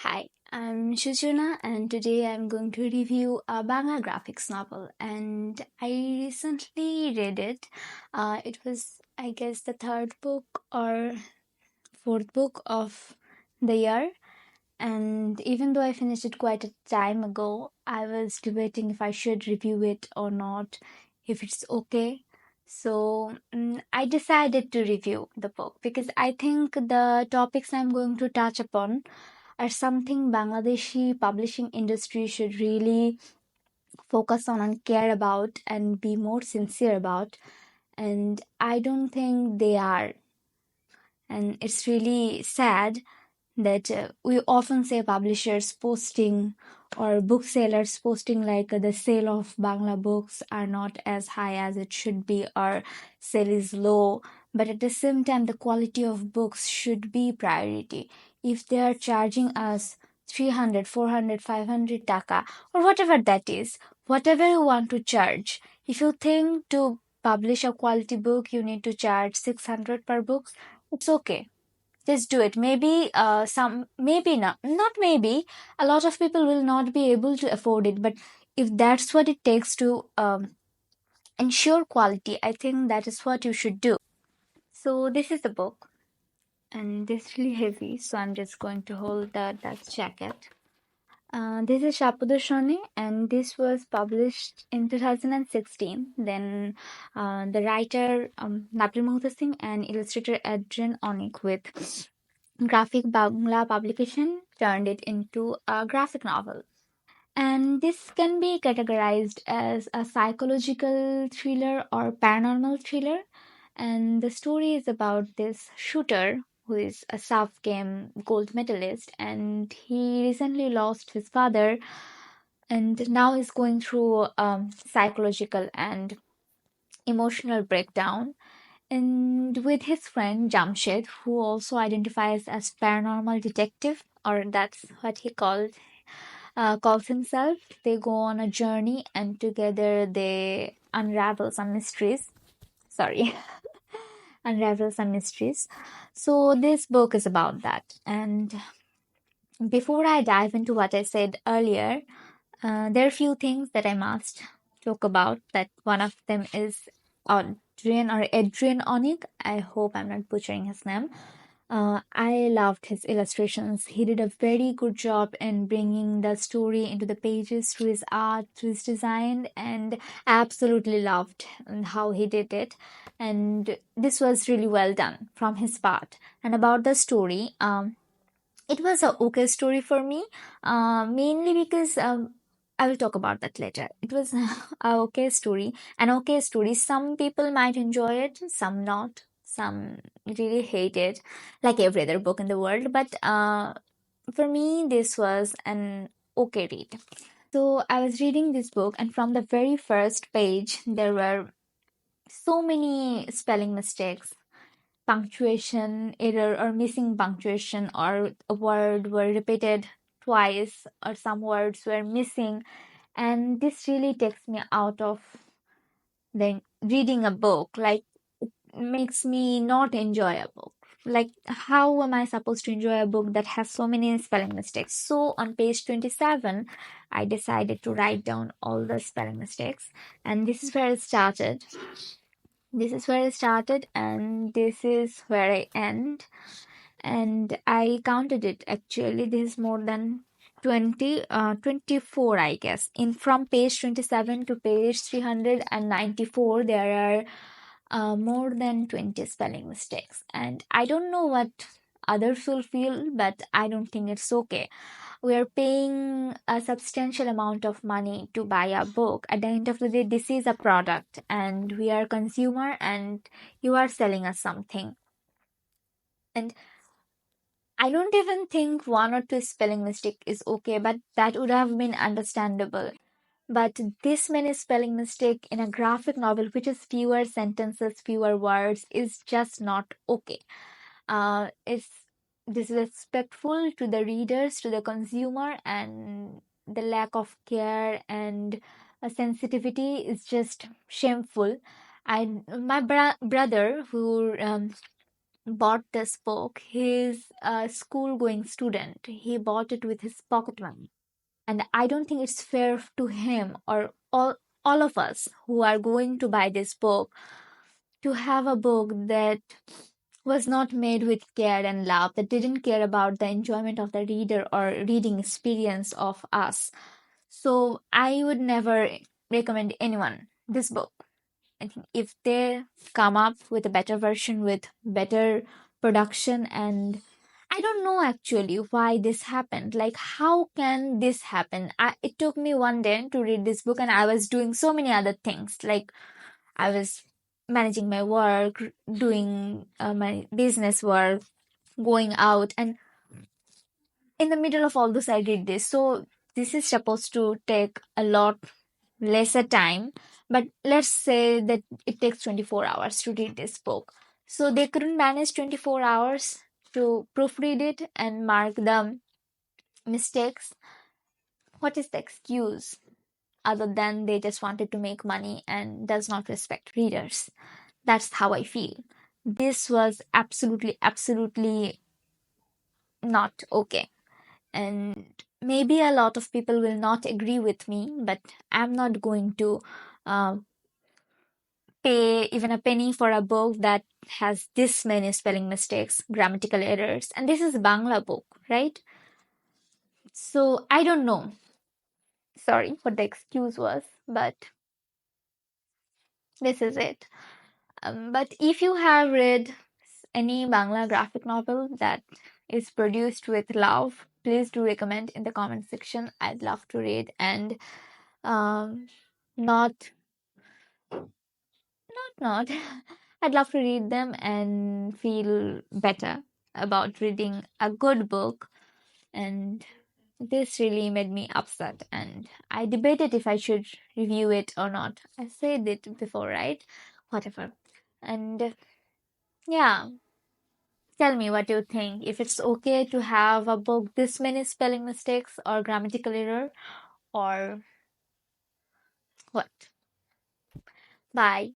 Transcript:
Hi, I'm Shujuna, and today I'm going to review a Bangla graphics novel. And I recently read it. It was, I guess, the third book or fourth book of the year. And even though I finished it quite a time ago, I was debating if I should review it or not, if it's okay. So I decided to review the book because I think the topics I'm going to touch upon are something Bangladeshi publishing industry should really focus on and care about and be more sincere about. And I don't think they are. And it's really sad that we often say publishers posting or booksellers posting like the sale of Bangla books are not as high as it should be, or sale is low, but at the same time the quality of books should be priority. If they are charging us 300, 400, 500 taka or whatever that is, whatever you want to charge, if you think to publish a quality book you need to charge 600 per book, it's okay, just do it. Maybe maybe not maybe. A lot of people will not be able to afford it, but if that's what it takes to ensure quality, I think that is what you should do. So this is the book, and this is really heavy, so I'm just going to hold the dust jacket. This is Shapudoshone, and this was published in 2016. Then the writer Nabil Muhta Singh and illustrator Adrian Onik with Graphic Bangla publication turned it into a graphic novel. And this can be categorized as a psychological thriller or paranormal thriller. And the story is about this shooter who is a SAF game gold medalist, and he recently lost his father and now is going through psychological and emotional breakdown, and with his friend Jamshed, who also identifies as paranormal detective, or that's what he calls himself. They go on a journey, and together they unravel some mysteries. Sorry, unravel some mysteries. So this book is about that. And before I dive into what I said earlier, there are a few things that I must talk about. That one of them is Adrian Onig. I hope I'm not butchering his name. I loved his illustrations. He did a very good job in bringing the story into the pages through his art, through his design, and I absolutely loved how he did it. And this was really well done from his part. And about the story, it was a okay story for me, mainly because I will talk about that later. It was a okay story, an okay story. Some people might enjoy it, some not. Some really hate it, like every other book in the world. But for me, this was an okay read. So I was reading this book, and from the very first page, there were so many spelling mistakes, punctuation error or missing punctuation, or a word were repeated twice, or some words were missing, and this really takes me out of the reading a book. Like, it makes me not enjoy a book. Like, how am I supposed to enjoy a book that has so many spelling mistakes? So on page 27, I decided to write down all the spelling mistakes, and this is where it started. This is where I started, and this is where I end. And I counted it actually. This is more than 24, I guess. In from page 27 to page 394, there are more than 20 spelling mistakes. And I don't know what others will feel, but I don't think it's okay. We are paying a substantial amount of money to buy a book. At the end of the day, this is a product, and we are consumer, and you are selling us something. And I don't even think one or two spelling mistake is okay, but that would have been understandable. But this many spelling mistake in a graphic novel, which is fewer sentences, fewer words, is just not okay. It's disrespectful to the readers, to the consumer, and the lack of care and sensitivity is just shameful. My brother, who bought this book. He's a school going student. He bought it with his pocket money. And I don't think it's fair to him or all of us who are going to buy this book to have a book that was not made with care and love, that didn't care about the enjoyment of the reader or reading experience of us. So I would never recommend anyone this book. I think if they come up with a better version with better production, and I don't know actually why this happened. Like, how can this happen? It took me one day to read this book, and I was doing so many other things. Like, I was managing my work, doing my business work, going out, and in the middle of all this, I did this. So, this is supposed to take a lot lesser time, but let's say that it takes 24 hours to read this book. So they couldn't manage 24 hours to proofread it and mark the mistakes. What is the excuse other than they just wanted to make money and does not respect readers? That's how I feel. This was absolutely, absolutely not okay. And maybe a lot of people will not agree with me, but I'm not going to uh, pay even a penny for a book that has this many spelling mistakes, grammatical errors, and this is a Bangla book, right? So I don't know. Sorry what the excuse was, but this is it. But if you have read any Bangla graphic novel that is produced with love, please do recommend in the comment section. I'd love to read and um, not not. I'd love to read them and feel better about reading a good book. And this really made me upset. And I debated if I should review it or not. I said it before, right? Whatever. And yeah, tell me what you think. If it's okay to have a book this many spelling mistakes or grammatical error, or what? Bye.